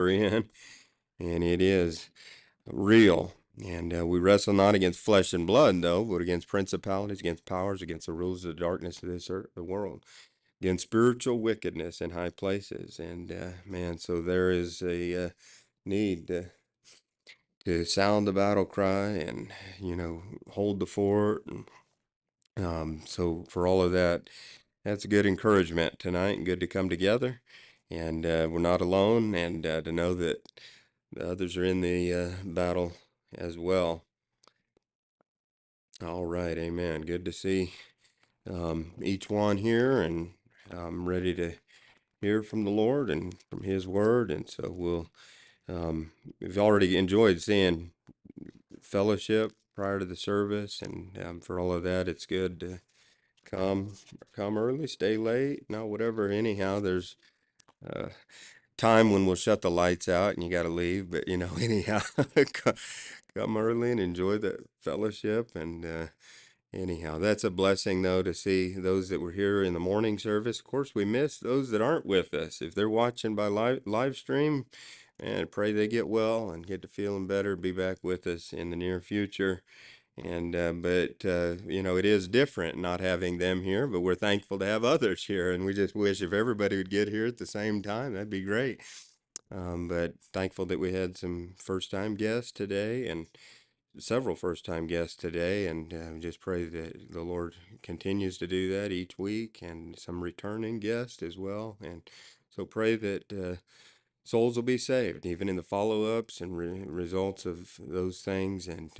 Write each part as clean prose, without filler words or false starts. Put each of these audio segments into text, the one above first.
we're in, and it is real. And we wrestle not against flesh and blood, though, but against principalities, against powers, against the rulers of the darkness of this earth, the world, against spiritual wickedness in high places. And man, so there is a need to sound the battle cry and hold the fort. And so for all of that, that's a good encouragement tonight, and good to come together. And we're not alone, and to know that the others are in the battle as well. All right, amen. Good to see each one here, and I'm ready to hear from the Lord and from His Word. And so we've already enjoyed seeing fellowship prior to the service, and for all of that, it's good to come early, stay late, no, whatever. Anyhow, there's time when we'll shut the lights out and you got to leave, but anyhow, come early and enjoy the fellowship. And anyhow, that's a blessing, though, to see those that were here in the morning service. Of course, we miss those that aren't with us. If they're watching by live stream, and pray they get well and get to feeling better, be back with us in the near future. And but it is different not having them here, but we're thankful to have others here, and we just wish if everybody would get here at the same time, that'd be great. But thankful that we had some first-time guests today, and several first-time guests today, and just pray that the Lord continues to do that each week, and some returning guests as well. And so pray that souls will be saved, even in the follow-ups and results of those things. And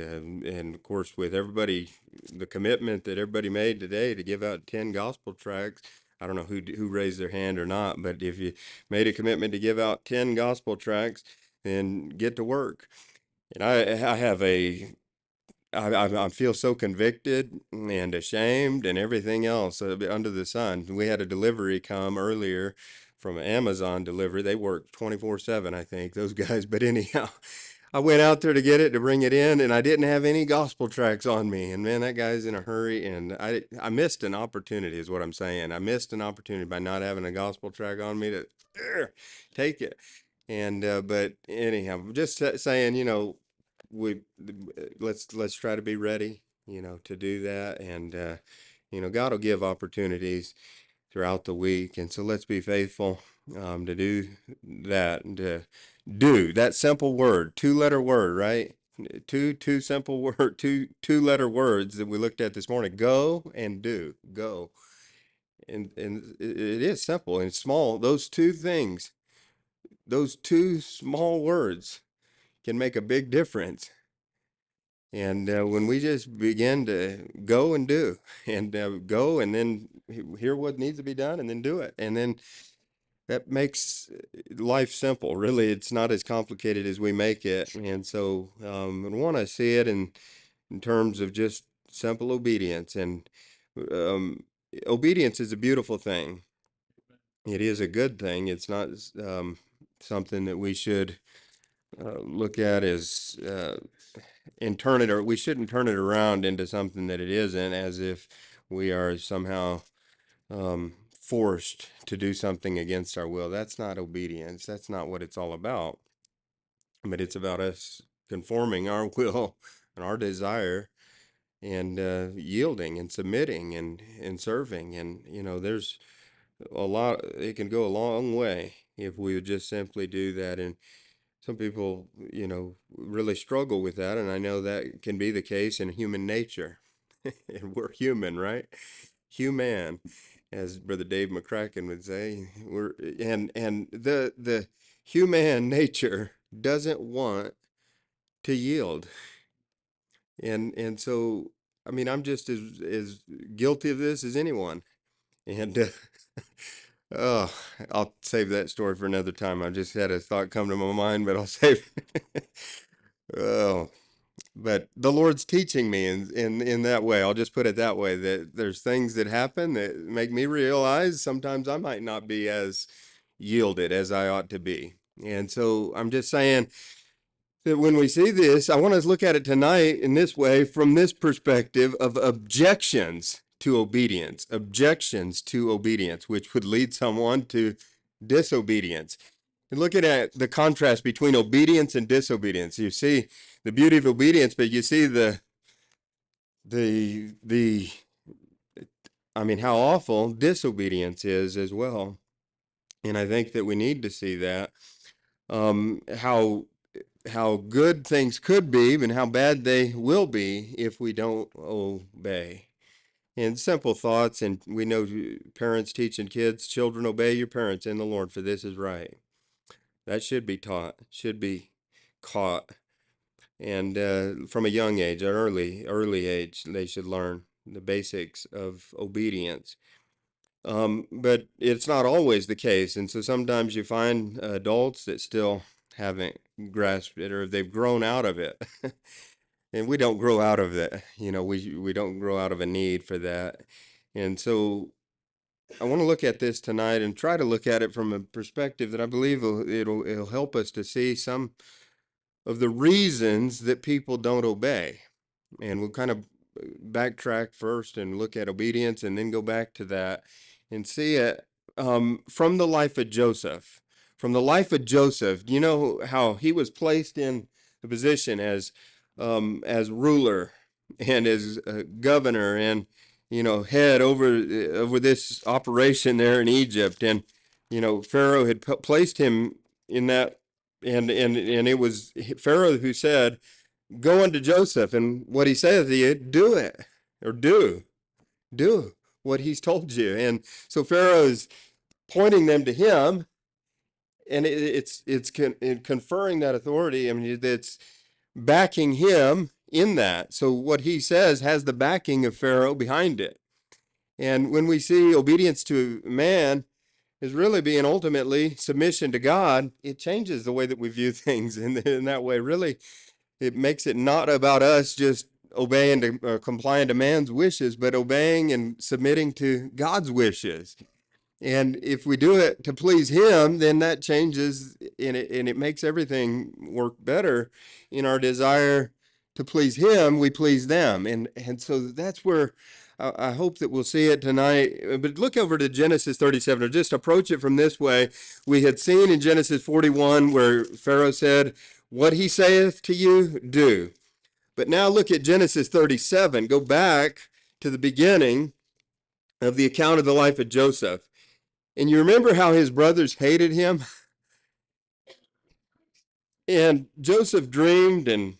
of course, with everybody, the commitment that everybody made today to give out 10 gospel tracts. I don't know who raised their hand or not, but if you made a commitment to give out 10 gospel tracts, then get to work. And I have I feel so convicted and ashamed and everything else under the sun. We had a delivery come earlier from an Amazon delivery. They work 24/7, I think, those guys. But anyhow, I went out there to get it, to bring it in, and I didn't have any gospel tracts on me. And man, that guy's in a hurry, and I missed an opportunity, is what I'm saying. I missed an opportunity by not having a gospel tract on me to take it. And but anyhow, just saying, we let's try to be ready, to do that. And God will give opportunities throughout the week, and so let's be faithful to do that, and to do that simple word, two-letter word, right? Two simple word, two-letter words that we looked at this morning: go and do. Go. And it is simple and small. Those two things, those two small words, can make a big difference. And when we just begin to go and do, and go and then hear what needs to be done and then do it, and then that makes life simple. Really, it's not as complicated as we make it. And so I want to see it in terms of just simple obedience. And um, obedience is a beautiful thing. It is a good thing. It's not something that we should look at as and turn it, or we shouldn't turn it around into something that it isn't, as if we are somehow forced to do something against our will. That's not obedience. That's not what it's all about. But it's about us conforming our will and our desire, and yielding and submitting and serving. And there's a lot. It can go a long way if we would just simply do that. And some people, really struggle with that, and I know that can be the case in human nature. And we're human, right? Human, as Brother Dave McCracken would say. And the human nature doesn't want to yield. And so, I mean, I'm just as guilty of this as anyone. And oh, I'll save that story for another time. I just had a thought come to my mind, but I'll save. Oh, but the Lord's teaching me in that way. I'll just put it that way, that there's things that happen that make me realize sometimes I might not be as yielded as I ought to be. And so I'm just saying that when we see this, I want us to look at it tonight in this way, from this perspective of objections to obedience. Objections to obedience, which would lead someone to disobedience. And looking at the contrast between obedience and disobedience, you see the beauty of obedience, but you see the I mean, how awful disobedience is as well. And I think that we need to see that how good things could be and how bad they will be if we don't obey. And simple thoughts, and we know parents teaching kids, children, obey your parents in the Lord, for this is right. That should be taught, should be caught, and from a young age, an early age, they should learn the basics of obedience. But it's not always the case, and so sometimes you find adults that still haven't grasped it, or they've grown out of it. And we don't grow out of that, we don't grow out of a need for that. And so I want to look at this tonight and try to look at it from a perspective that I believe it'll help us to see some of the reasons that people don't obey. And we'll kind of backtrack first and look at obedience and then go back to that and see it from the life of Joseph. From the life of Joseph, you know how he was placed in the position as ruler and as governor and head over this operation there in Egypt, and Pharaoh had placed him in that, and it was Pharaoh who said, "Go unto Joseph, and what he saith to you, do it, or do what he's told you." And so Pharaoh is pointing them to him, and it's conferring that authority. I mean, it's backing him in that. So what he says has the backing of Pharaoh behind it. And when we see obedience to man is really being ultimately submission to God, it changes the way that we view things in that way. Really, it makes it not about us just obeying to complying to man's wishes, but obeying and submitting to God's wishes. And if we do it to please him, then that changes, and it makes everything work better. In our desire to please him, we please them. And so that's where I hope that we'll see it tonight. But look over to Genesis 37, or just approach it from this way. We had seen in Genesis 41 where Pharaoh said, "What he saith to you, do." But now look at Genesis 37. Go back to the beginning of the account of the life of Joseph. And you remember how his brothers hated him? And Joseph dreamed, and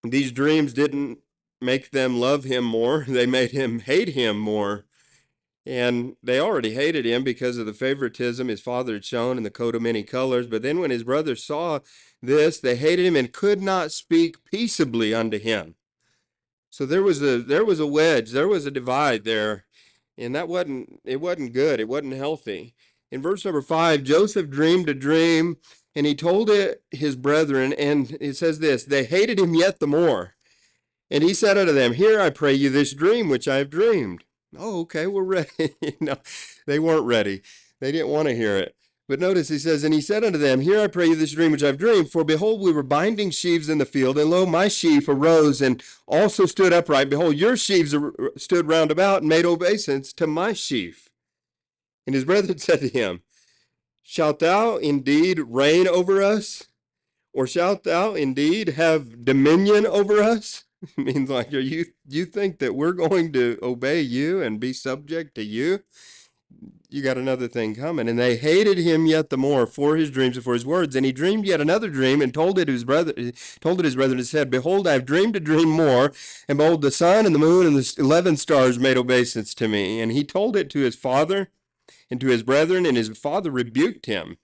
these dreams didn't make them love him more. They made him hate him more. And they already hated him because of the favoritism his father had shown in the coat of many colors. But then when his brothers saw this, they hated him and could not speak peaceably unto him. So there was a wedge, there was a divide there, and it wasn't good, it wasn't healthy. In verse number 5, Joseph dreamed a dream, and he told it his brethren, and it says this: they hated him yet the more. And he said unto them, "Hear, I pray you, this dream which I have dreamed." Oh, okay, we're ready. No, they weren't ready. They didn't want to hear it. But notice he says, "And he said unto them, Hear, I pray you, this dream which I've dreamed. For behold, we were binding sheaves in the field, and lo, my sheaf arose and also stood upright. Behold, your sheaves stood round about and made obeisance to my sheaf." And his brethren said to him, "Shalt thou indeed reign over us? Or shalt thou indeed have dominion over us?" It means like, you think that we're going to obey you and be subject to you? You got another thing coming. "And they hated him yet the more for his dreams and for his words. And he dreamed yet another dream, and told it his brethren, and said, Behold, I have dreamed a dream more, and behold, the sun and the moon and the 11 stars made obeisance to me. And he told it to his father and to his brethren, and his father rebuked him,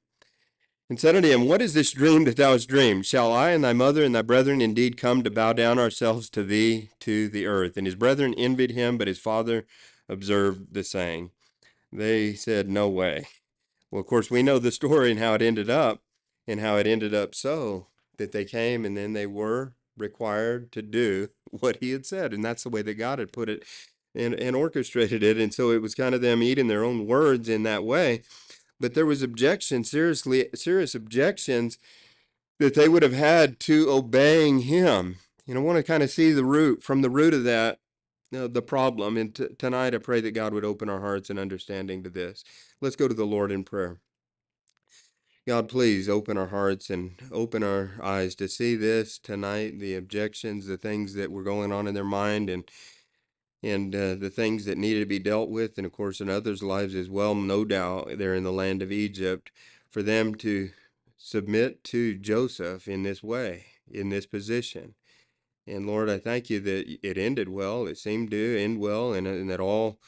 and said unto him, What is this dream that thou hast dreamed? Shall I and thy mother and thy brethren indeed come to bow down ourselves to thee to the earth? And his brethren envied him, but his father observed the saying. They said, No way. Well, of course, we know the story and how it ended up, so that they came and then they were required to do what he had said. And that's the way that God had put it and orchestrated it. And so it was kind of them eating their own words in that way. But there was serious objections that they would have had to obeying him. I want to kind of see from the root of that, the problem. And tonight I pray that God would open our hearts and understanding to this. Let's go to the Lord in prayer. God, please open our hearts and open our eyes to see this tonight, the objections, the things that were going on in their mind, and the things that needed to be dealt with, and of course in others' lives as well, no doubt, they're in the land of Egypt, for them to submit to Joseph in this way, in this position. And Lord, I thank you that it ended well. It seemed to end well, and that all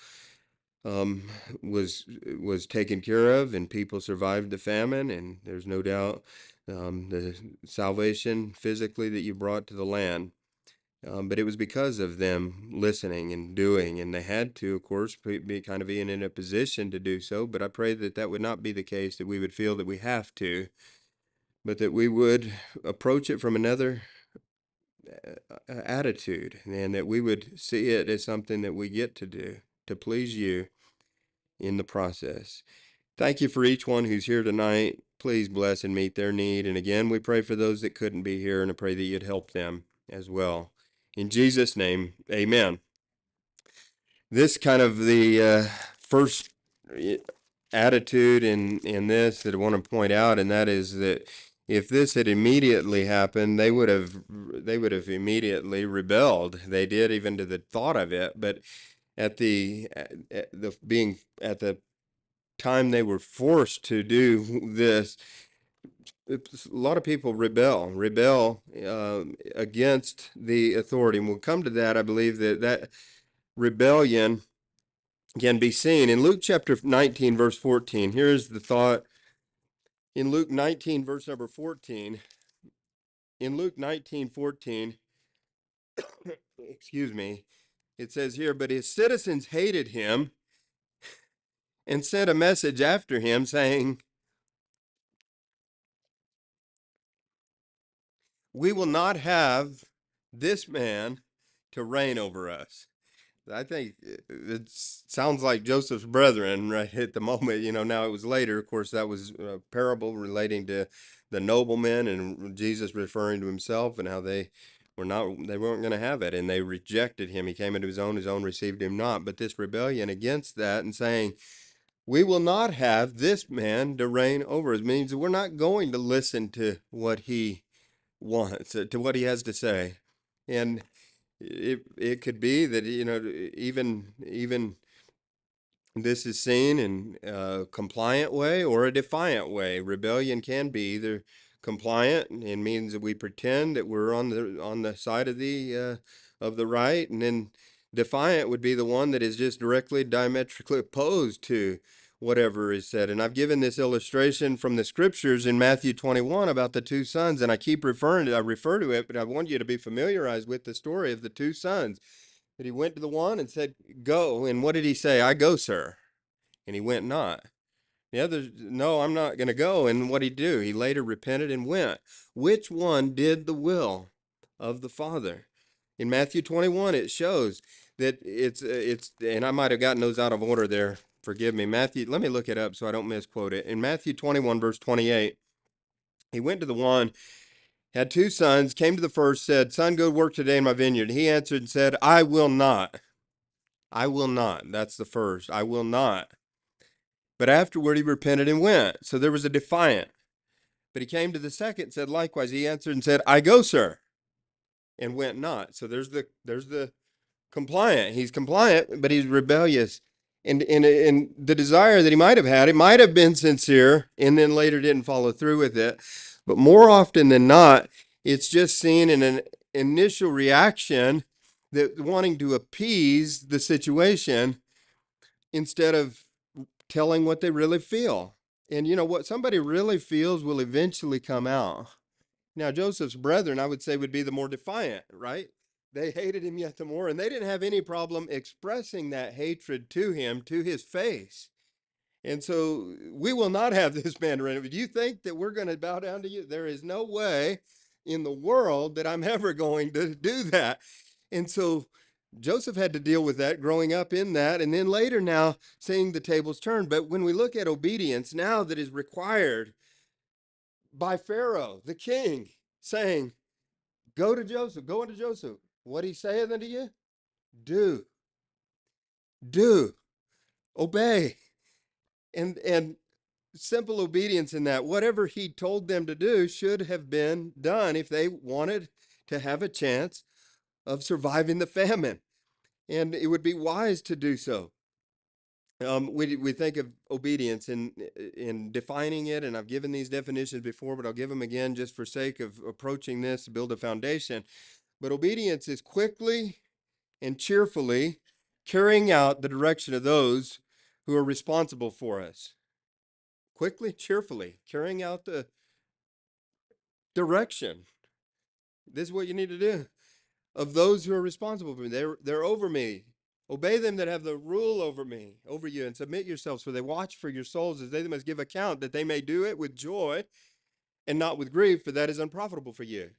um, was taken care of, and people survived the famine. And there's no doubt the salvation physically that you brought to the land. But it was because of them listening and doing, and they had to, of course, be kind of being in a position to do so. But I pray that that would not be the case, that we would feel that we have to, but that we would approach it from another attitude, and that we would see it as something that we get to do to please you in the process. Thank you for each one who's here tonight. Please bless and meet their need. And again, we pray for those that couldn't be here, and I pray that you'd help them as well. In Jesus' name, amen. This kind of the first attitude in this that I want to point out, and that is that if this had immediately happened, they would have immediately rebelled. They did, even to the thought of it. But at the time they were forced to do this, a lot of people rebel against the authority, and we'll come to that. I believe that rebellion can be seen in Luke chapter 19, verse 14. Here's the thought in Luke 19, verse number 14. In Luke 19:14, excuse me, it says here, but his citizens hated him and sent a message after him saying, we will not have this man to reign over us. I think it sounds like Joseph's brethren right at the moment. Now it was later, of course, that was a parable relating to the noblemen and Jesus referring to himself and how they weren't going to have it, and they rejected him. He came into his own received him not. But this rebellion against that and saying, we will not have this man to reign over us, means we're not going to listen to what he wants, to what he has to say. And it could be that even this is seen in a compliant way or a defiant way. Rebellion can be either compliant, and means that we pretend that we're on the side of the right, and then defiant would be the one that is just directly diametrically opposed to whatever is said. And I've given this illustration from the scriptures in Matthew 21 about the two sons, and I refer to it, but I want you to be familiarized with the story of the two sons. That he went to the one and said, go. And what did he say? I go, sir. And he went not. The other, no, I'm not going to go. And what did he do? He later repented and went. Which one did the will of the Father? In Matthew 21, it shows that it's, and I might have gotten those out of order there. Forgive me. Matthew, let me look it up so I don't misquote it. In Matthew 21, verse 28, he went to the one, had two sons, came to the first, said, son, go work today in my vineyard. He answered and said, I will not. I will not. That's the first. I will not. But afterward he repented and went. So there was a defiant. But he came to the second and said likewise. He answered and said, I go, sir, and went not. So there's the compliant. He's compliant, but he's rebellious. And the desire that he might have had, it might have been sincere, and then later didn't follow through with it. But more often than not, it's just seen in an initial reaction, that wanting to appease the situation instead of telling what they really feel. And what somebody really feels will eventually come out. Now, Joseph's brethren, I would say, would be the more defiant, right? They hated him yet the more, and they didn't have any problem expressing that hatred to him, to his face. And so we will not have this man reign. Do you think that we're going to bow down to you? There is no way in the world that I'm ever going to do that. And so Joseph had to deal with that, growing up in that, and then later now seeing the tables turn. But when we look at obedience now that is required by Pharaoh, the king, saying, go unto Joseph. What he saith unto you? Do, obey. And simple obedience in that whatever he told them to do should have been done if they wanted to have a chance of surviving the famine. And it would be wise to do so. We think of obedience in defining it, and I've given these definitions before, but I'll give them again just for sake of approaching this to build a foundation. But obedience is quickly and cheerfully carrying out the direction of those who are responsible for us. Quickly, cheerfully carrying out the direction. This is what you need to do of those who are responsible for me. They're over me. Obey them that have the rule over me, over you, and submit yourselves, for they watch for your souls as they must give account, that they may do it with joy and not with grief, for that is unprofitable for you.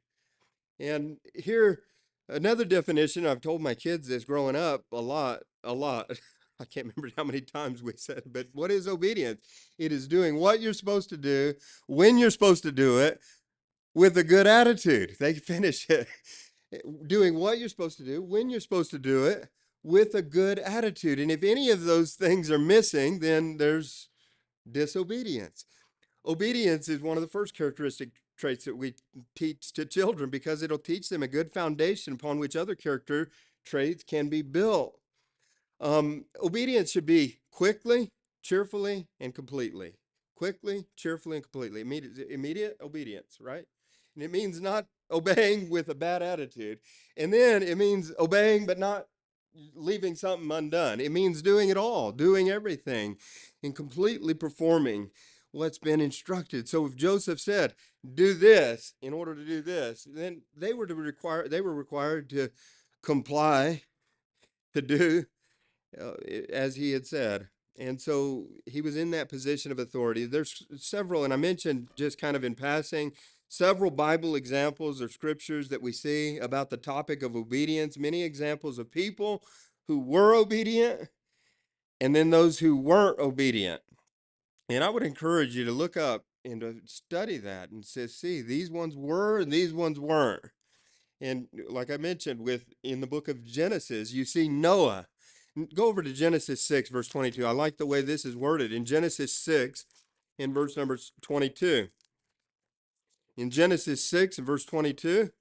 And here, another definition, I've told my kids this growing up a lot. I can't remember how many times we said, but what is obedience? It is doing what you're supposed to do, when you're supposed to do it, with a good attitude. They finish it. Doing what you're supposed to do, when you're supposed to do it, with a good attitude. And if any of those things are missing, then there's disobedience. Obedience is one of the first characteristic traits that we teach to children because it'll teach them a good foundation upon which other character traits can be built. Obedience should be quickly, cheerfully, and completely. Quickly, cheerfully, and completely. Immediate obedience, right? And it means not obeying with a bad attitude. And then it means obeying but not leaving something undone. It means doing it all, doing everything, and completely performing what's been instructed. So if Joseph said, do this in order to do this, then they were required to comply, to do as he had said. And so he was in that position of authority. There's several, and I mentioned just kind of in passing, several Bible examples or scriptures that we see about the topic of obedience, many examples of people who were obedient and then those who weren't obedient. And I would encourage you to look up and to study that and see these ones were and these ones weren't. And like I mentioned, in the book of Genesis, you see Noah. Go over to Genesis 6, verse 22. I like the way this is worded. In Genesis 6, in verse number 22. In Genesis 6, verse 22.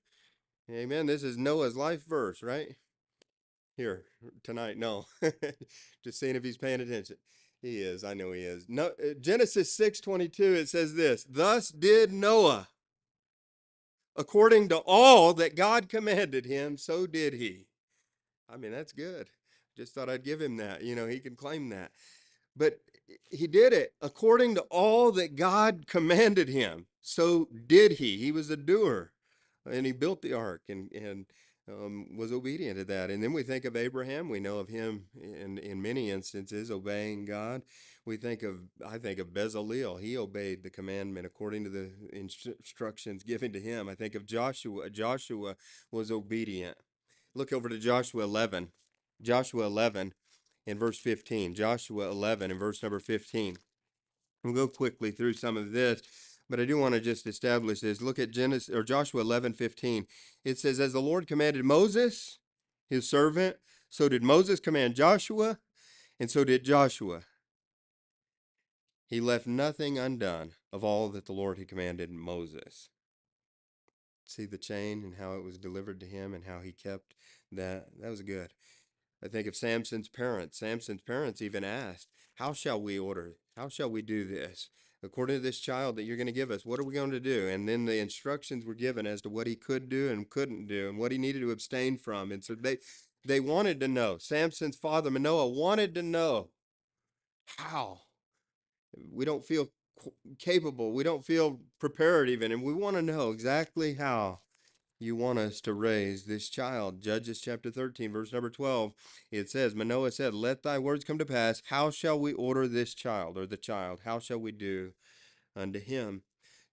Amen. This is Noah's life verse, right? Here, tonight. No. Just seeing if he's paying attention. He is. I know he is. No, Genesis 6:22, it says this. Thus did Noah. According to all that God commanded him, so did he. I mean, that's good. Just thought I'd give him that. He can claim that. But he did it according to all that God commanded him. So did he. He was a doer. And he built the ark and was obedient to that. And then we think of Abraham. We know of him in many instances obeying God. I think of Bezalel. He obeyed the commandment according to the instructions given to him. I think of Joshua. Joshua was obedient. Look over to Joshua 11. Joshua 11 in verse 15. Joshua 11 in verse number 15. We'll go quickly through some of this, but I do want to just establish this. Look at Joshua 11:15. It says, as the Lord commanded Moses, his servant, so did Moses command Joshua, and so did Joshua. He left nothing undone of all that the Lord had commanded Moses. See the chain and how it was delivered to him and how he kept that. That was good. I think of Samson's parents. Samson's parents even asked, how shall we do this? According to this child that you're going to give us, what are we going to do? And then the instructions were given as to what he could do and couldn't do and what he needed to abstain from. And so they wanted to know. Samson's father, Manoah, wanted to know how. We don't feel capable. We don't feel prepared even. And we want to know exactly how you want us to raise this child. Judges chapter 13, verse number 12. It says, Manoah said, let thy words come to pass. How shall we order this child or the child? How shall we do unto him?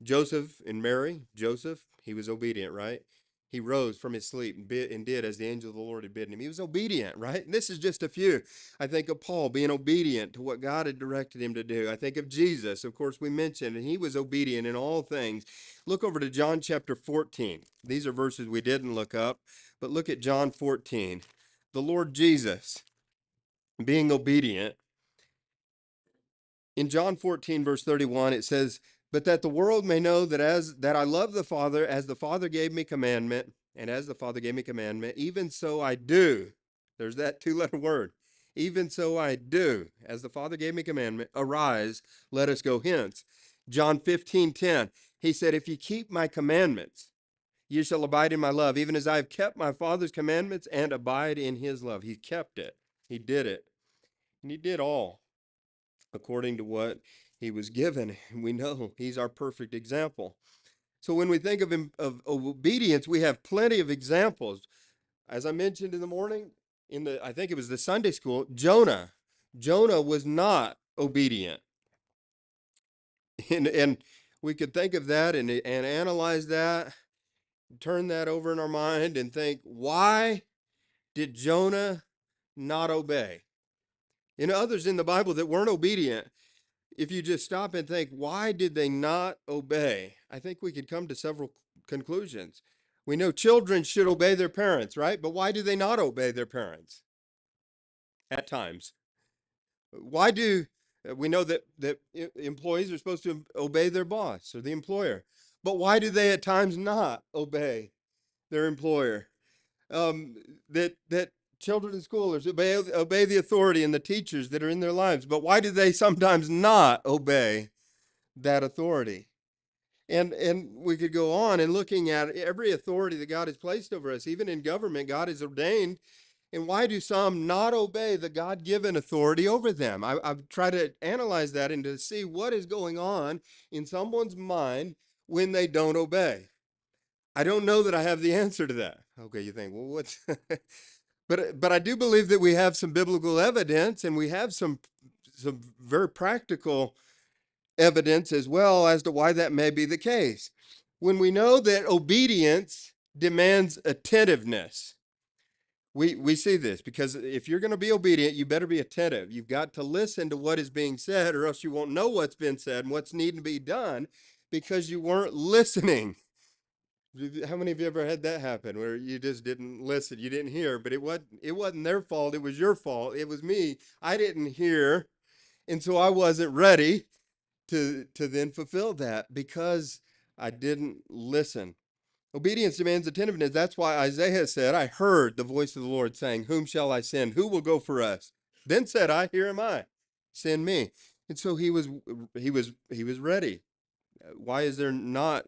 Joseph and Mary, Joseph, he was obedient, right? He rose from his sleep and did as the angel of the Lord had bidden him. He was obedient, right? And this is just a few. I think of Paul being obedient to what God had directed him to do. I think of Jesus, of course, we mentioned, and he was obedient in all things. Look over to John chapter 14. These are verses we didn't look up, but look at John 14. The Lord Jesus, being obedient, In John 14, verse 31, it says, "But that the world may know that I love the Father, as the Father gave me commandment, and as the Father gave me commandment, even so I do." There's that two-letter word. Even so I do, as the Father gave me commandment, arise, let us go hence. John 15:10, he said, "If you keep my commandments, you shall abide in my love, even as I have kept my Father's commandments and abide in his love." He kept it. He did it. And he did all according to what he was given. And we know he's our perfect example. So when we think of him, of obedience, we have plenty of examples. As I mentioned in the morning, I think it was the Sunday school, Jonah was not obedient. And we could think of that and analyze that, turn that over in our mind and think, why did Jonah not obey? And others in the Bible that weren't obedient, if you just stop and think, why did they not obey? I think we could come to several conclusions. We know children should obey their parents, right? But why do they not obey their parents at times? Why do we know that employees are supposed to obey their boss or the employer? But why do they at times not obey their employer? That children in school obey the authority and the teachers that are in their lives. But why do they sometimes not obey that authority? And we could go on and looking at every authority that God has placed over us, even in government, God has ordained. And why do some not obey the God-given authority over them? I've tried to analyze that and to see what is going on in someone's mind when they don't obey. I don't know that I have the answer to that. Okay, you think, well, what's but I do believe that we have some biblical evidence and we have some very practical evidence as well as to why that may be the case. When we know that obedience demands attentiveness, we see this because if you're going to be obedient, you better be attentive. You've got to listen to what is being said, or else you won't know what's been said and what's needing to be done because you weren't listening. How many of you ever had that happen where you just didn't listen, you didn't hear, but it wasn't their fault, it was your fault. It was me. I didn't hear, and so I wasn't ready to then fulfill that because I didn't listen. Obedience demands attentiveness. That's why Isaiah said, "I heard the voice of the Lord saying, whom shall I send? Who will go for us? Then said I, here am I. Send me." And so he was ready. Why is there not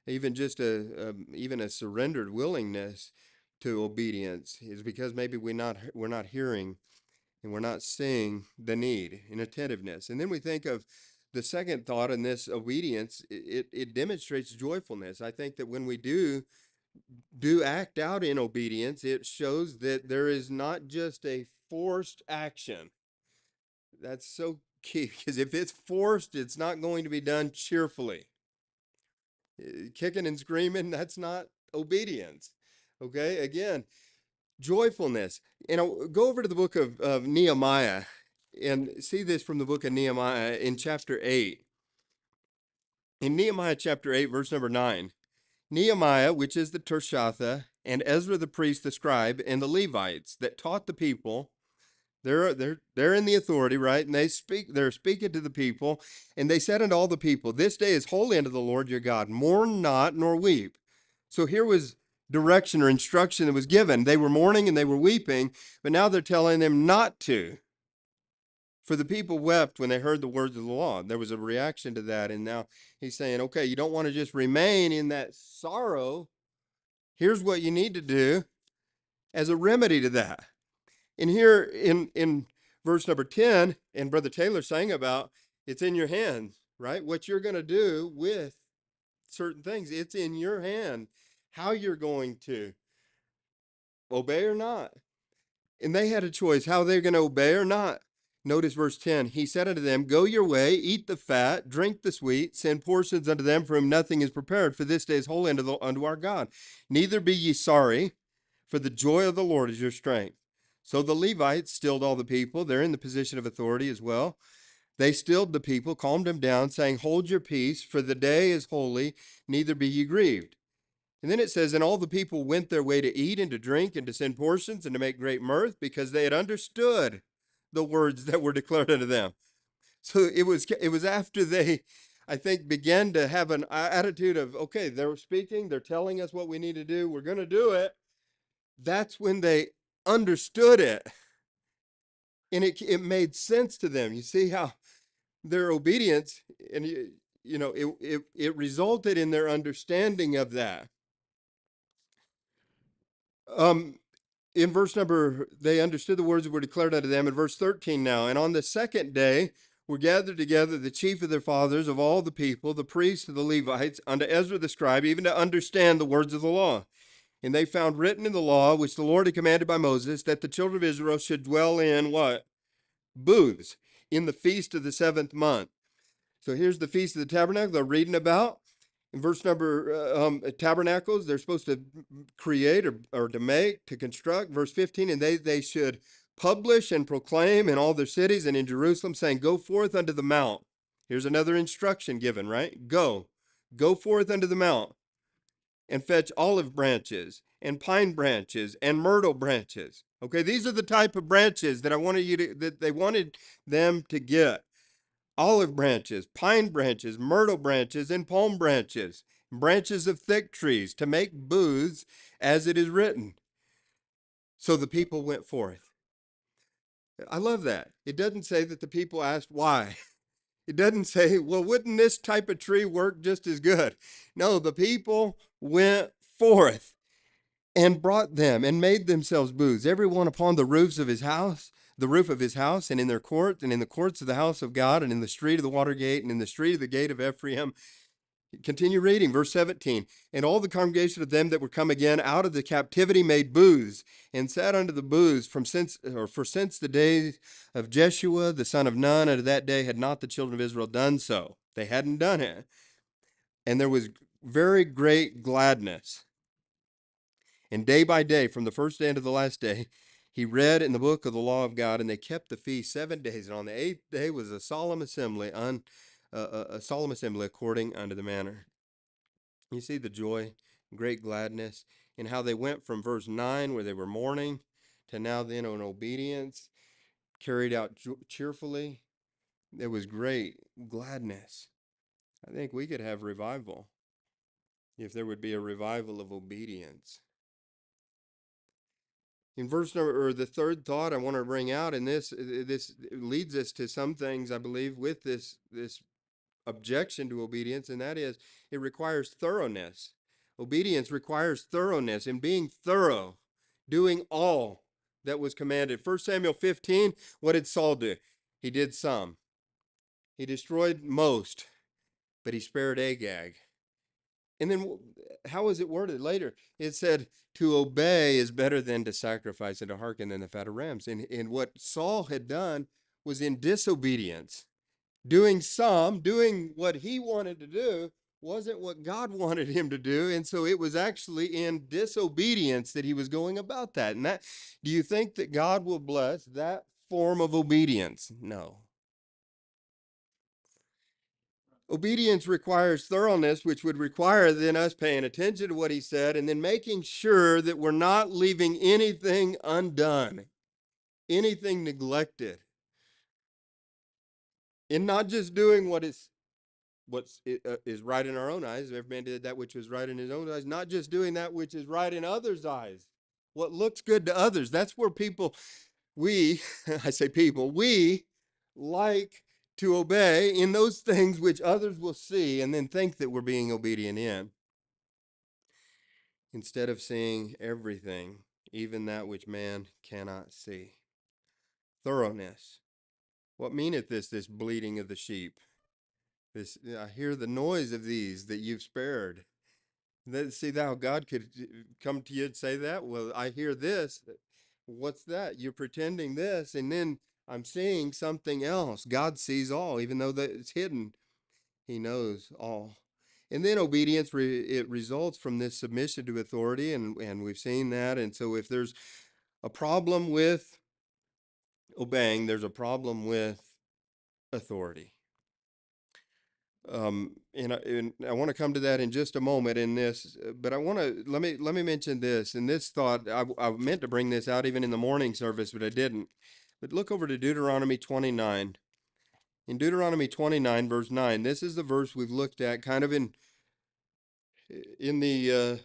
even just even a surrendered willingness to obedience? Is because maybe we're not hearing and we're not seeing the need in attentiveness. And then we think of the second thought in this obedience, it demonstrates joyfulness. I think that when we do act out in obedience, it shows that there is not just a forced action. That's so key because if it's forced, it's not going to be done cheerfully. Kicking and screaming, that's not obedience. Okay, again, joyfulness. And I'll go over to the book of Nehemiah and see this from the book of Nehemiah in chapter 8. In Nehemiah chapter 8, verse number 9, Nehemiah, which is the Tirshatha, and Ezra the priest, the scribe, and the Levites that taught the people, they're in the authority, right? And they're speaking to the people, and they said unto all the people, "This day is holy unto the Lord your God. Mourn not nor weep." So here was direction or instruction that was given. They were mourning and they were weeping, but now they're telling them not to. For the people wept when they heard the words of the law. There was a reaction to that, and now he's saying, okay, you don't want to just remain in that sorrow. Here's what you need to do as a remedy to that. And here in verse number 10, and Brother Taylor sang about, it's in your hands, right? What you're going to do with certain things, it's in your hand how you're going to obey or not. And they had a choice how they're going to obey or not. Notice verse 10. He said unto them, "Go your way, eat the fat, drink the sweet, send portions unto them for whom nothing is prepared, for this day is holy unto our God. Neither be ye sorry, for the joy of the Lord is your strength." So the Levites stilled all the people. They're in the position of authority as well. They stilled the people, calmed them down, saying, "Hold your peace, for the day is holy, neither be ye grieved." And then it says, "And all the people went their way to eat and to drink and to send portions and to make great mirth, because they had understood the words that were declared unto them." So it was after they, I think, began to have an attitude of, okay, they're speaking, they're telling us what we need to do, we're going to do it. That's when they understood it, and it made sense to them. You see how their obedience, and it resulted in their understanding of that. Um, in verse number, they understood the words that were declared unto them. In verse 13 now, and on the second day were gathered together the chief of their fathers of all the people, the priests and the Levites, unto Ezra the scribe, even to understand the words of the law. And they found written in the law, which the Lord had commanded by Moses, that the children of Israel should dwell in what? Booths, in the feast of the 7th month. So here's the Feast of the Tabernacle they're reading about. In verse number, tabernacles, they're supposed to create or to make, to construct. Verse 15, and they should publish and proclaim in all their cities and in Jerusalem, saying, go forth unto the mount. Here's another instruction given, right? Go forth unto the mount and fetch olive branches and pine branches and myrtle branches. Okay, these are the type of branches that that they wanted them to get. Olive branches, pine branches, myrtle branches, and palm branches, branches of thick trees, to make booths, as it is written. So the people went forth. I love that. It doesn't say that the people asked why. It doesn't say, well, wouldn't this type of tree work just as good? No, the people went forth and brought them and made themselves booths, every one upon the roofs of his house, the roof of his house, and in their court, and in the courts of the house of God, and in the street of the water gate, and in the street of the gate of Ephraim. Continue reading, verse 17. And all the congregation of them that were come again out of the captivity made booths, and sat under the booths since the days of Jeshua the son of Nun, unto that day had not the children of Israel done so. They hadn't done it. And there was very great gladness. And day by day, from the first day unto the last day, he read in the book of the law of God, and they kept the feast 7 days. And on the 8th day was a solemn assembly, according unto the manner. You see the joy, great gladness, and how they went from verse 9, where they were mourning, to now then in obedience, carried out cheerfully. There was great gladness. I think we could have revival if there would be a revival of obedience. In verse number, or the third thought I want to bring out, and this leads us to some things, I believe, with this objection to obedience, and that is it requires thoroughness. Obedience requires thoroughness, and being thorough, doing all that was commanded. 1 Samuel 15, what did Saul do? He did some. He destroyed most, but he spared Agag. And then how was it worded later? It said, to obey is better than to sacrifice, and to hearken than the fat of rams. And what Saul had done was in disobedience. Doing what he wanted to do wasn't what God wanted him to do. And so it was actually in disobedience that he was going about that. And do you think that God will bless that form of obedience? No. Obedience requires thoroughness, which would require then us paying attention to what he said and then making sure that we're not leaving anything undone, anything neglected, and not just doing what is right in our own eyes. Every man did that which was right in his own eyes, not just doing that which is right in others' eyes, what looks good to others. That's where I say people, we like to obey in those things which others will see and then think that we're being obedient in, instead of seeing everything, even that which man cannot see. Thoroughness. What meaneth this bleating of the sheep? I hear the noise of these that you've spared. See how God could come to you and say that? Well, I hear this. What's that? You're pretending this, and then I'm seeing something else. God sees all, even though that it's hidden. He knows all. And then obedience, it results from this submission to authority, and we've seen that. And so if there's a problem with obeying, there's a problem with authority. And I want to come to that in just a moment in this, but I want to let me mention this. And this thought, I meant to bring this out even in the morning service, but I didn't. But look over to Deuteronomy 29. In Deuteronomy 29, verse 9, this is the verse we've looked at kind of in the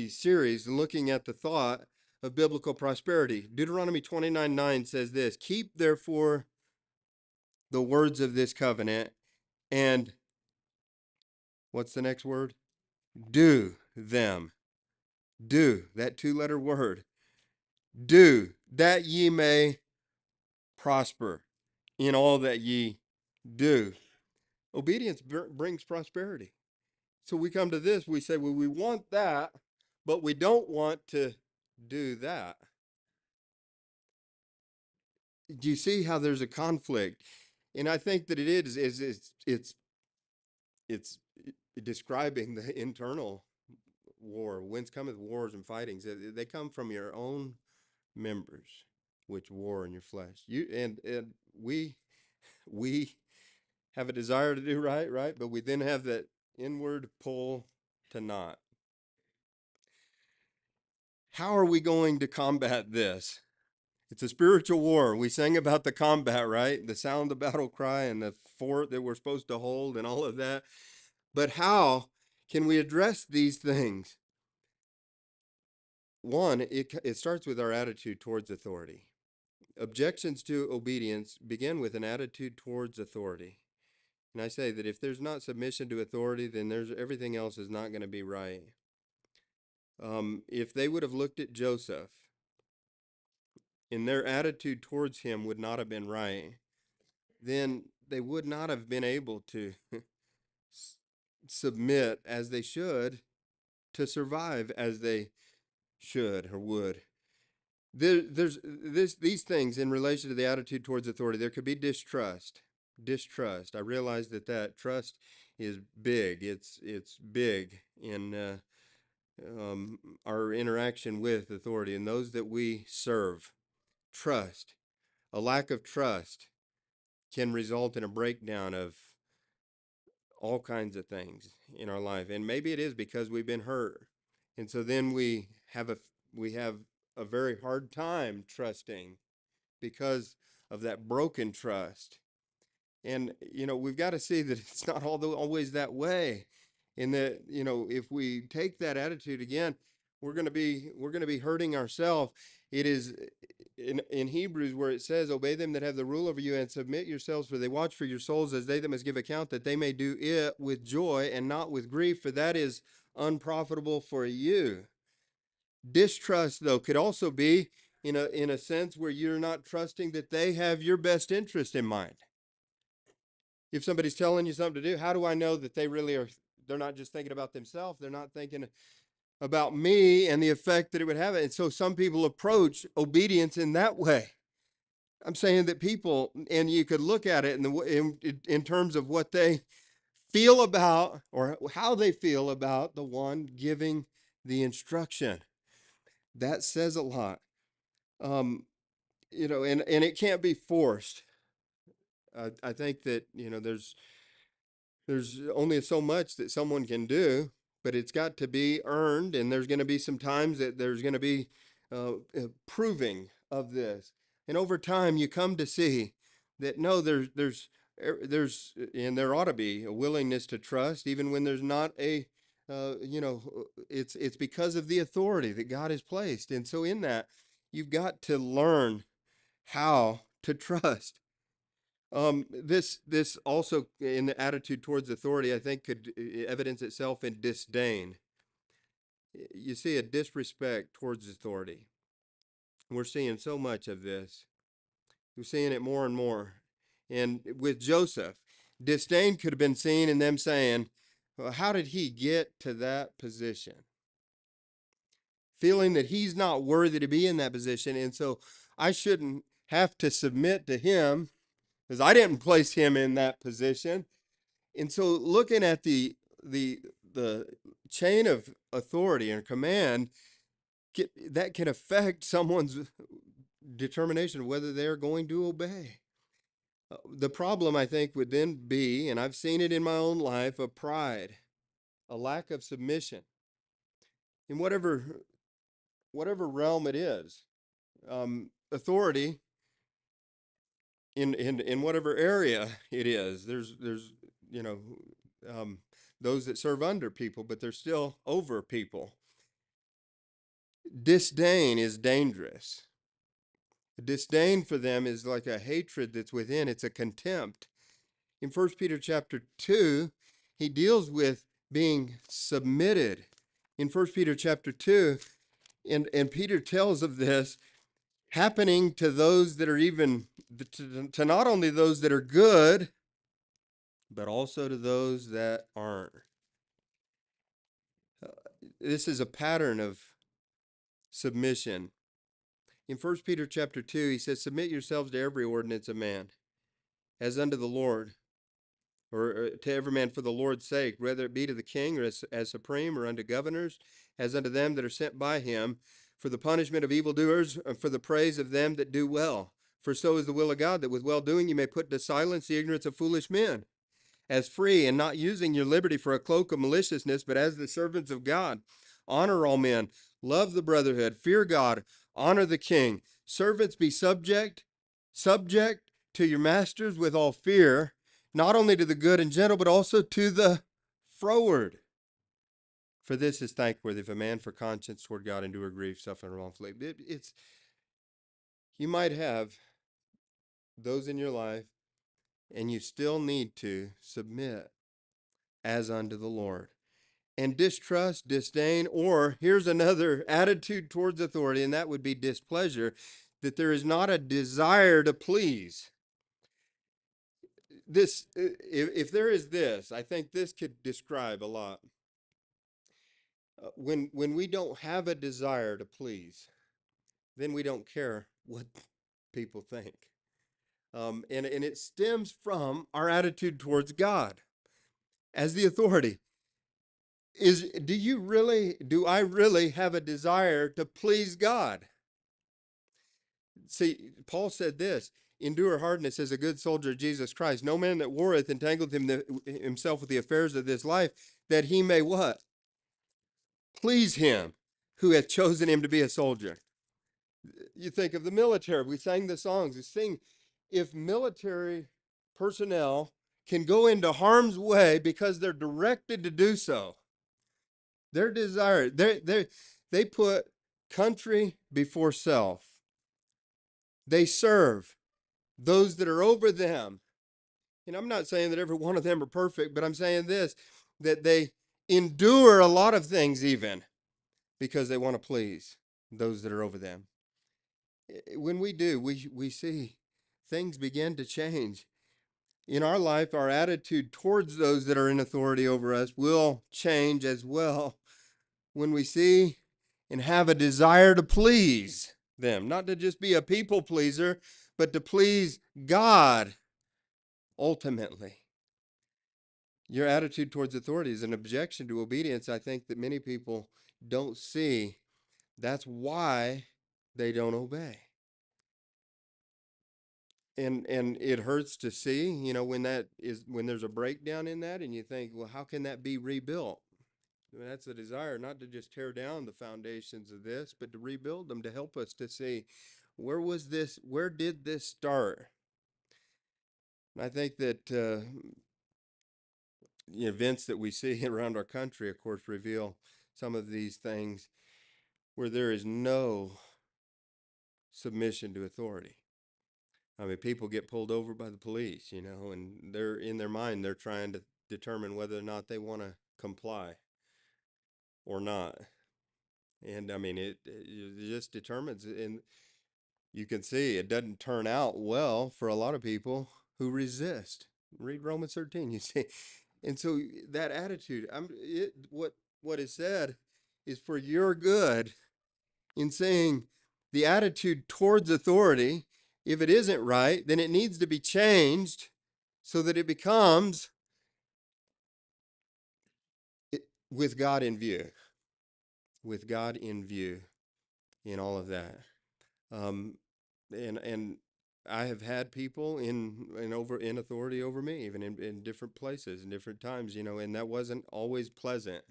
series, looking at the thought of biblical prosperity. Deuteronomy 29:9 says this: Keep therefore the words of this covenant, and what's the next word? Do them. Do, that two-letter word. Do, that ye may prosper in all that ye do. Obedience brings prosperity. So we come to this, we say, well, we want that, but we don't want to do that. Do you see how there's a conflict? And I think that it is it's describing the internal war. Whence cometh wars and fightings? They come from your own members, which war in your flesh. You and we have a desire to do right, right? But we then have that inward pull to not. How are we going to combat this? It's a spiritual war. We sang about the combat, right? The sound the battle cry and the fort that we're supposed to hold and all of that. But how can we address these things? One, it starts with our attitude towards authority. Objections to obedience begin with an attitude towards authority. And I say that if there's not submission to authority, then there's everything else is not going to be right. If they would have looked at Joseph and their attitude towards him would not have been right, then they would not have been able to submit as they should to survive as they should or would. There's these things in relation to the attitude towards authority. There could be distrust. Distrust. I realize that trust is big. It's big in our interaction with authority and those that we serve. Trust. A lack of trust can result in a breakdown of all kinds of things in our life, and maybe it is because we've been hurt, and so then we have a very hard time trusting because of that broken trust. And we've got to see that it's not always that way, in that if we take that attitude again, we're going to be hurting ourselves. It is in Hebrews where it says, obey them that have the rule over you and submit yourselves, for they watch for your souls as they that must give account, that they may do it with joy and not with grief, for that is unprofitable for you. Distrust, though, could also be in a sense where you're not trusting that they have your best interest in mind. If somebody's telling you something to do, how do I know that they really are? They're not just thinking about themselves. They're not thinking about me and the effect that it would have. And so some people approach obedience in that way. I'm saying that people, and you could look at it in terms of what they feel about or how they feel about the one giving the instruction. That says a lot. And it can't be forced. I think that, there's only so much that someone can do, but it's got to be earned. And there's going to be some times that there's going to be proving of this. And over time, you come to see that no, and there ought to be a willingness to trust, even when there's not it's because of the authority that God has placed. And so in that, you've got to learn how to trust. This also in the attitude towards authority, I think, could evidence itself in disdain. You see a disrespect towards authority. We're seeing so much of this. We're seeing it more and more. And with Joseph, disdain could have been seen in them saying, well, how did he get to that position? Feeling that he's not worthy to be in that position. And so I shouldn't have to submit to him because I didn't place him in that position. And so looking at the chain of authority and command, that can affect someone's determination of whether they're going to obey. The problem, I think, would then be, and I've seen it in my own life, a pride, a lack of submission in whatever realm it is. Authority in whatever area it is. There's you know um, those that serve under people, but they're still over people. Disdain is dangerous. Disdain for them is like a hatred that's within. It's a contempt. In First Peter chapter 2, he deals with being submitted. In First Peter chapter 2, and Peter tells of this happening to those that are even, to not only those that are good, but also to those that aren't. This is a pattern of submission. In First Peter chapter 2, he says, submit yourselves to every ordinance of man, as unto the Lord, or to every man for the Lord's sake, whether it be to the king or as supreme, or unto governors, as unto them that are sent by him, for the punishment of evildoers, and for the praise of them that do well. For so is the will of God, that with well doing you may put to silence the ignorance of foolish men, as free, and not using your liberty for a cloak of maliciousness, but as the servants of God. Honor all men, love the brotherhood, fear God, honor the king. Servants, be subject to your masters with all fear, not only to the good and gentle, but also to the froward. For this is thankworthy if a man for conscience toward God endure grief, suffering wrongfully. You might have those in your life, and you still need to submit as unto the Lord. And distrust, disdain, or here's another attitude towards authority, and that would be displeasure, that there is not a desire to please. This, if there is this, I think this could describe a lot. When we don't have a desire to please, then we don't care what people think. And it stems from our attitude towards God as the authority. Do I really have a desire to please God? See, Paul said this, endure hardness as a good soldier of Jesus Christ. No man that warreth entangleth himself with the affairs of this life, that he may what? Please him who hath chosen him to be a soldier. You think of the military. We sang the songs. We sing, if military personnel can go into harm's way because they're directed to do so, their desire, they put country before self. They serve those that are over them. And I'm not saying that every one of them are perfect, but I'm saying this, that they endure a lot of things even because they want to please those that are over them. When we do, we see things begin to change. In our life, our attitude towards those that are in authority over us will change as well when we see and have a desire to please them, not to just be a people pleaser, but to please God ultimately. Your attitude towards authority is an objection to obedience. I think that many people don't see. That's why they don't obey. And it hurts to see, when there's a breakdown in that, and you think, well, how can that be rebuilt? I mean, that's a desire, not to just tear down the foundations of this, but to rebuild them, to help us to see where did this start? And I think that the events that we see around our country, of course, reveal some of these things where there is no submission to authority. I mean, people get pulled over by the police, and they're in their mind, they're trying to determine whether or not they want to comply or not. And I mean, it just determines, and you can see it doesn't turn out well for a lot of people who resist. Read Romans 13, you see. And so that attitude, what is said is for your good, in saying the attitude towards authority, if it isn't right, then it needs to be changed so that it becomes with God in view, with God in view in all of that. And I have had people in authority over me, even in different places and different times, and that wasn't always pleasant.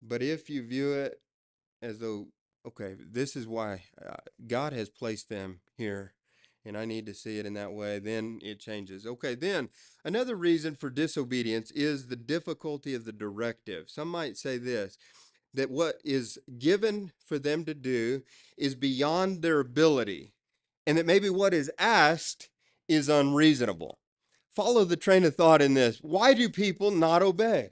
But if you view it as though, okay, this is why God has placed them here, and I need to see it in that way, then it changes. Okay, then another reason for disobedience is the difficulty of the directive. Some might say this, that what is given for them to do is beyond their ability, and that maybe what is asked is unreasonable. Follow the train of thought in this. Why do people not obey?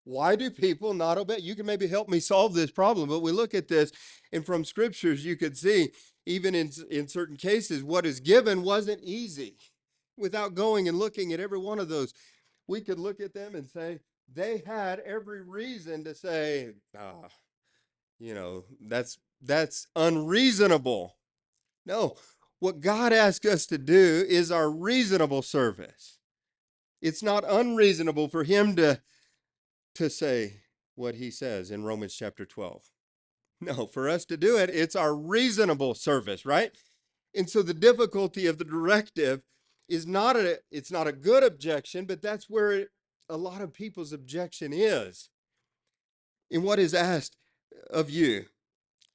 Why do people not obey? You can maybe help me solve this problem, but we look at this, and from scriptures, you could see, even in certain cases, what is given wasn't easy. Without going and looking at every one of those, we could look at them and say, they had every reason to say, that's unreasonable. No, what God asks us to do is our reasonable service. It's not unreasonable for him to say what he says in Romans chapter 12. No, for us to do it, it's our reasonable service, right? And so the difficulty of the directive is it's not a good objection, but that's where a lot of people's objection is. In what is asked of you,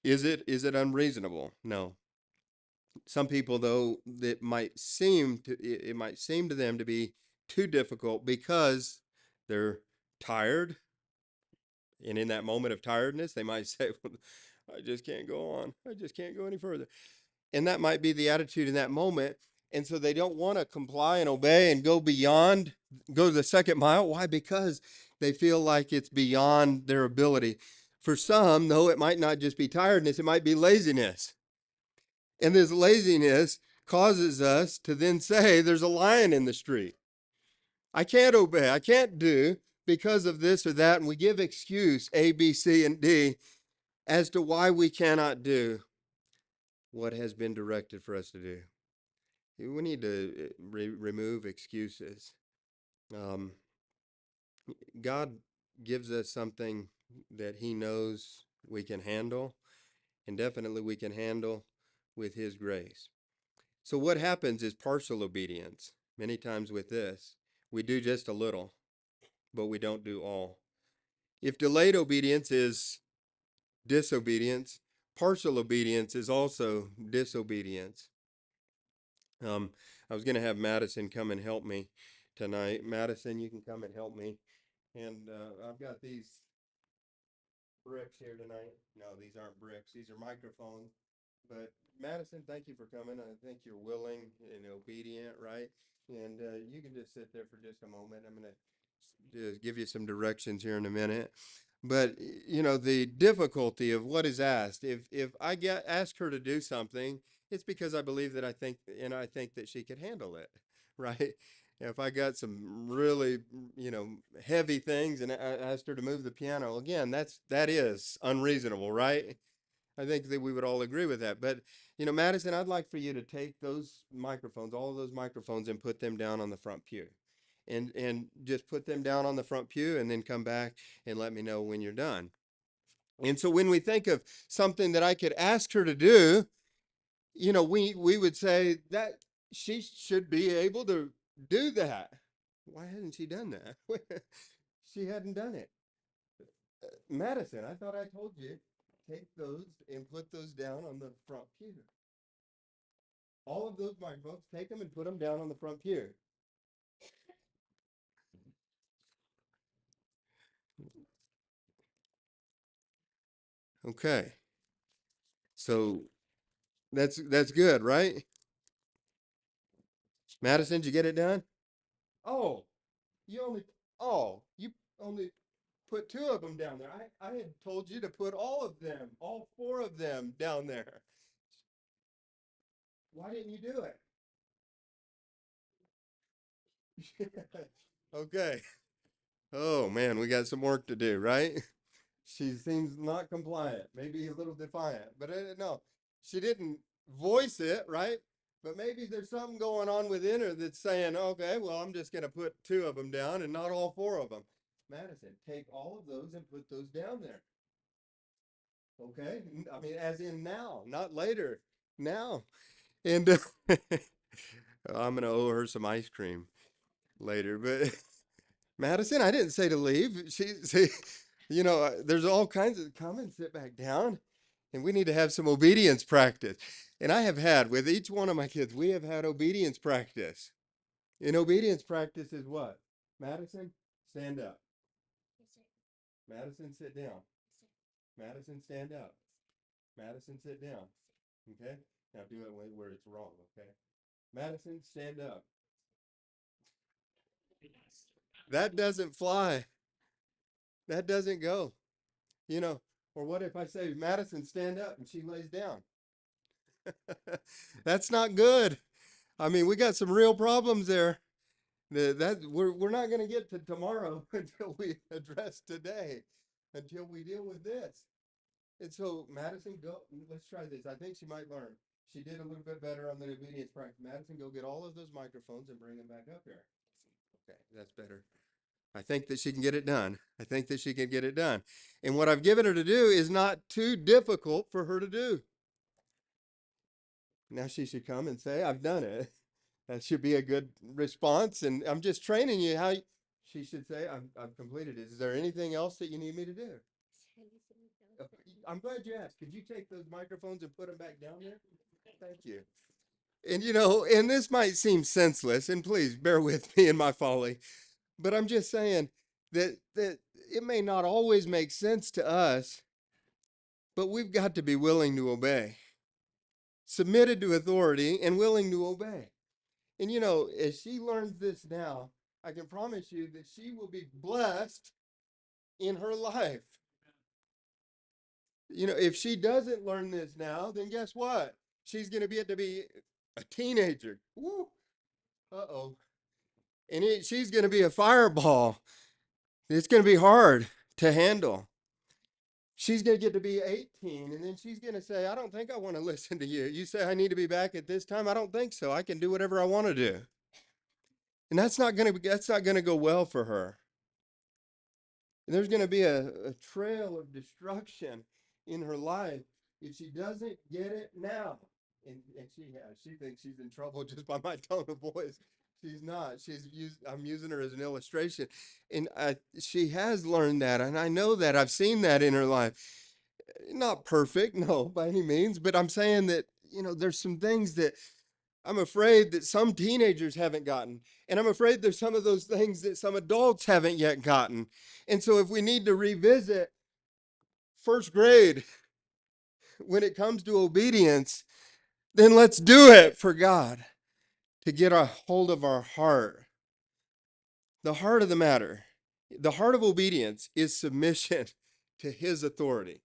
is it unreasonable? No. Some people, though, it might seem to them to be too difficult because they're tired, and in that moment of tiredness, they might say, well, I just can't go on. I just can't go any further. And that might be the attitude in that moment. And so they don't want to comply and obey and go to the second mile. Why? Because they feel like it's beyond their ability. For some, though, it might not just be tiredness, it might be laziness. And this laziness causes us to then say, there's a lion in the street. I can't obey. I can't do because of this or that. And we give excuse A, B, C, and D as to why we cannot do what has been directed for us to do. We need to remove excuses. Um, God gives us something that he knows we can handle, and definitely we can handle with his grace. So what happens is partial obedience. Many times with this, we do just a little, but we don't do all. If delayed obedience is disobedience, partial obedience is also disobedience. I was going to have Madison come and help me tonight. Madison, you can come and help me. And I've got these bricks here tonight. No, these aren't bricks. These are microphones. But Madison, thank you for coming. I think you're willing and obedient, right? And you can just sit there for just a moment. I'm going to just give you some directions here in a minute. But the difficulty of what is asked. If I ask her to do something, it's because I believe that I think that she could handle it, right? If I got some really, heavy things and I asked her to move the piano, again, that is unreasonable, right? I think that we would all agree with that. But, Madison, I'd like for you to take those microphones, all of those microphones, and put them down on the front pew. And just put them down on the front pew and then come back and let me know when you're done. And so when we think of something that I could ask her to do, we would say that she should be able to do that. Why hasn't she done that? She hadn't done it. Madison, I thought I told you, take those and put those down on the front pew. All of those microphones, take them and put them down on the front pew. Okay. So that's good, right? Madison, did you get it done? Oh, you only you only put two of them down there. I had told you to put all four of them down there. Why didn't you do it? Okay. Oh man, we got some work to do, right? She seems not compliant, maybe a little defiant, but no, she didn't voice it, right? But maybe there's something going on within her that's saying, okay, well, I'm just going to put two of them down and not all four of them. Madison, take all of those and put those down there. Okay? I mean, as in now, not later. Now. And I'm going to owe her some ice cream later. But Madison, I didn't say to leave. There's all kinds of come and sit back down. And we need to have some obedience practice. And I have had, with each one of my kids, we have had obedience practice. And obedience practice is what? Madison, stand up. Madison, sit down. Madison, stand up. Madison, sit down. Okay? Now do it where it's wrong, okay? Madison, stand up. That doesn't fly. That doesn't go. You know, or what if I say, Madison, stand up, and she lays down? That's not good. I mean, we got some real problems there. We're not going to get to tomorrow until we address today, until we deal with this. And so, Madison, go. Let's try this. I think she might learn. She did a little bit better on the obedience practice. Madison, go get all of those microphones and bring them back up here. Okay, that's better. I think that she can get it done. I think that she can get it done. And what I've given her to do is not too difficult for her to do. Now she should come and say, I've done it. That should be a good response. And I'm just training you how she should say, I've completed it. Is there anything else that you need me to do? I'm glad you asked. Could you take those microphones and put them back down there? Thank you. And and this might seem senseless, and please bear with me in my folly, but I'm just saying that it may not always make sense to us, but we've got to be willing to obey, submitted to authority, and willing to obey. And as she learns this now, I can promise you that she will be blessed in her life. If she doesn't learn this now, then guess what? She's going to be a teenager. Woo. Uh-oh. And she's going to be a fireball. It's going to be hard to handle. She's going to get to be 18, and then she's going to say, I don't think I want to listen to you. You say I need to be back at this time. I don't think so. I can do whatever I want to do. And that's not going to go well for her. And there's going to be a trail of destruction in her life if she doesn't get it now. And she thinks she's in trouble just by my tone of voice. She's not. I'm using her as an illustration. And she has learned that. And I know that. I've seen that in her life. Not perfect, no, by any means. But I'm saying that, there's some things that I'm afraid that some teenagers haven't gotten. And I'm afraid there's some of those things that some adults haven't yet gotten. And so if we need to revisit first grade when it comes to obedience, then let's do it for God to get a hold of our heart. The heart of the matter, the heart of obedience is submission to his authority.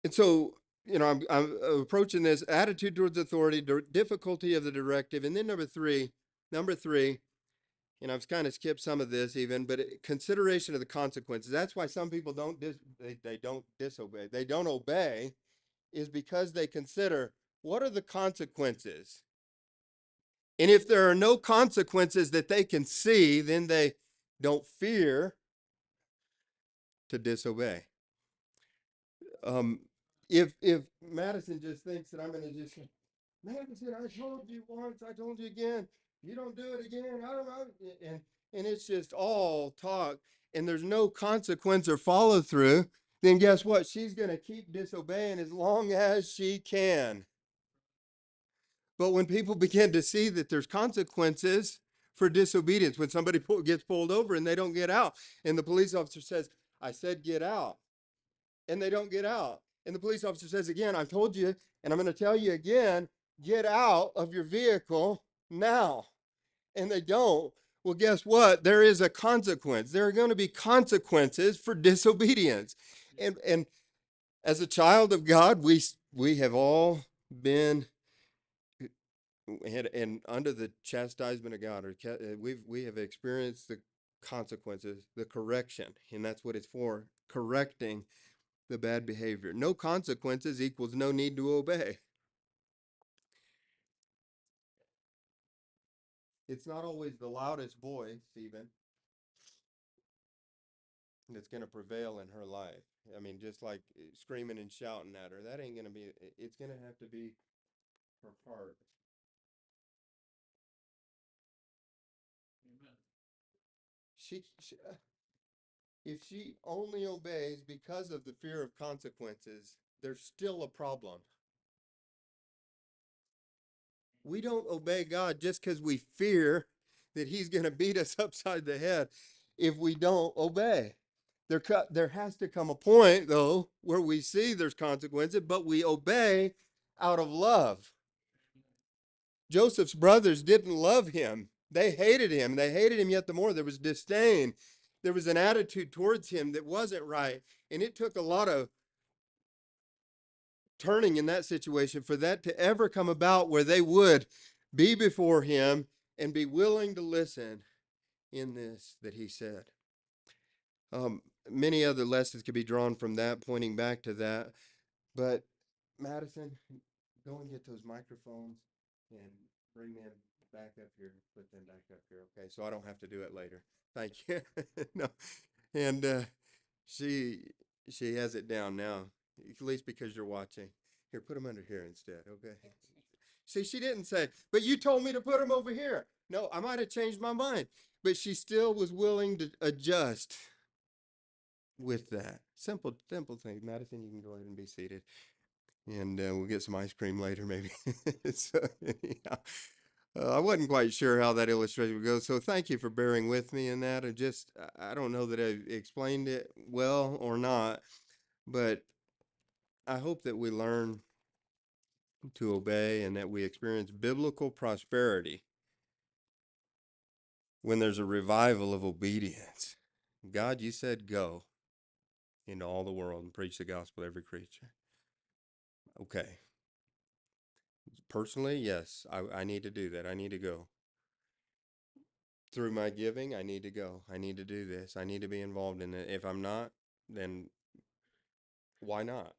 And so, I'm approaching this attitude towards authority, difficulty of the directive, and then number three, and I've kind of skipped some of this even, but consideration of the consequences. That's why some people they don't disobey. They don't obey is because they consider, what are the consequences? And if there are no consequences that they can see, then they don't fear to disobey. If Madison just thinks that I'm going to just say, Madison, I told you once, I told you again, you don't do it again, I don't know, and it's just all talk, and there's no consequence or follow through, then guess what? She's going to keep disobeying as long as she can. But when people begin to see that there's consequences for disobedience, when somebody gets pulled over and they don't get out, and the police officer says, I said get out, and they don't get out. And the police officer says again, I told you, and I'm going to tell you again, get out of your vehicle now. And they don't. Well, guess what? There is a consequence. There are going to be consequences for disobedience. And as a child of God, we have all been and under the chastisement of God, or we have experienced the consequences, the correction, and that's what it's for, correcting the bad behavior. No consequences equals no need to obey. It's not always the loudest voice, even, that's going to prevail in her life. I mean, just like screaming and shouting at her, that ain't going to be, it's going to have to be her heart. She If she only obeys because of the fear of consequences, there's still a problem. We don't obey God just because we fear that he's going to beat us upside the head if we don't obey. There has to come a point, though, where we see there's consequences, but we obey out of love. Joseph's brothers didn't love him. They hated him. They hated him yet the more. There was disdain. There was an attitude towards him that wasn't right. And it took a lot of turning in that situation for that to ever come about where they would be before him and be willing to listen in this that he said. Many other lessons could be drawn from that, pointing back to that. But Madison, go and get those microphones and bring them back up here. Put them back up here, okay? So I don't have to do it later. Thank you. No, and she she has it down now, at least because you're watching. Here, put them under here instead, okay? See, she didn't say, but you told me to put them over here. No, I might have changed my mind, but she still was willing to adjust with that. Simple, simple thing. Madison, you can go ahead and be seated. And we'll get some ice cream later, maybe. So, anyhow, I wasn't quite sure how that illustration would go. So thank you for bearing with me in that. I don't know that I explained it well or not, but I hope that we learn to obey and that we experience biblical prosperity when there's a revival of obedience. God, you said go into all the world and preach the gospel to every creature. Okay. Personally, yes, I need to do that. I need to go. Through my giving, I need to go. I need to do this. I need to be involved in it. If I'm not, then why not?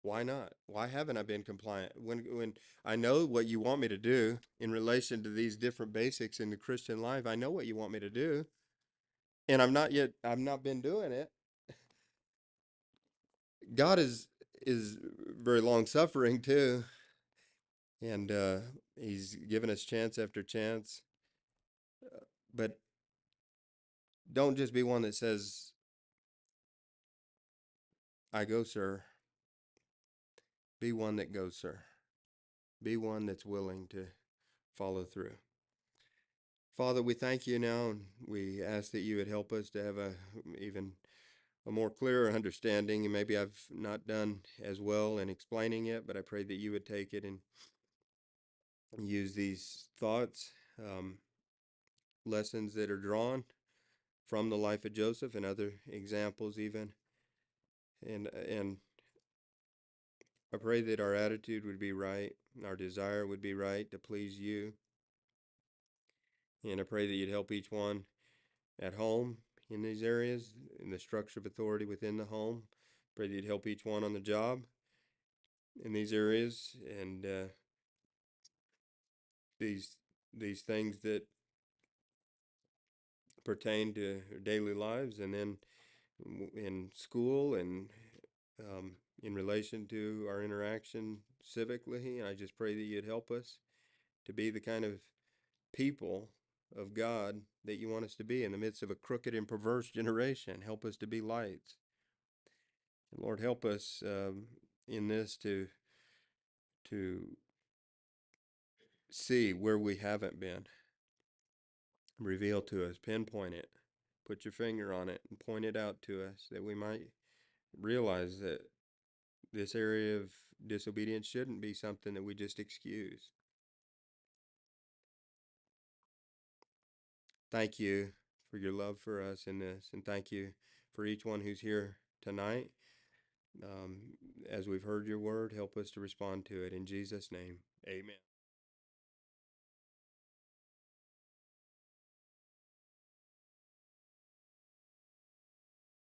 Why not? Why haven't I been compliant? When I know what you want me to do in relation to these different basics in the Christian life, I know what you want me to do, and I've not been doing it. God is very long suffering too, and He's given us chance after chance. But don't just be one that says, "I go, sir." Be one that goes, sir. Be one that's willing to follow through. Father, we thank you now, and we ask that you would help us to have even a more clearer understanding. And maybe I've not done as well in explaining it, but I pray that you would take it and use these thoughts, lessons that are drawn from the life of Joseph and other examples even. And I pray that our attitude would be right, our desire would be right to please you. And I pray that you'd help each one at home in these areas, in the structure of authority within the home. Pray that you'd help each one on the job in these areas and these these things that pertain to daily lives, and then in school and in relation to our interaction civically. And I just pray that you'd help us to be the kind of people of God that you want us to be in the midst of a crooked and perverse generation. Help us to be lights. And Lord, help us in this to see where we haven't been. Reveal to us, pinpoint it, put your finger on it, and point it out to us that we might realize that this area of disobedience shouldn't be something that we just excuse. Thank you for your love for us in this, and thank you for each one who's here tonight. As we've heard your word, help us to respond to it. In Jesus' name, amen.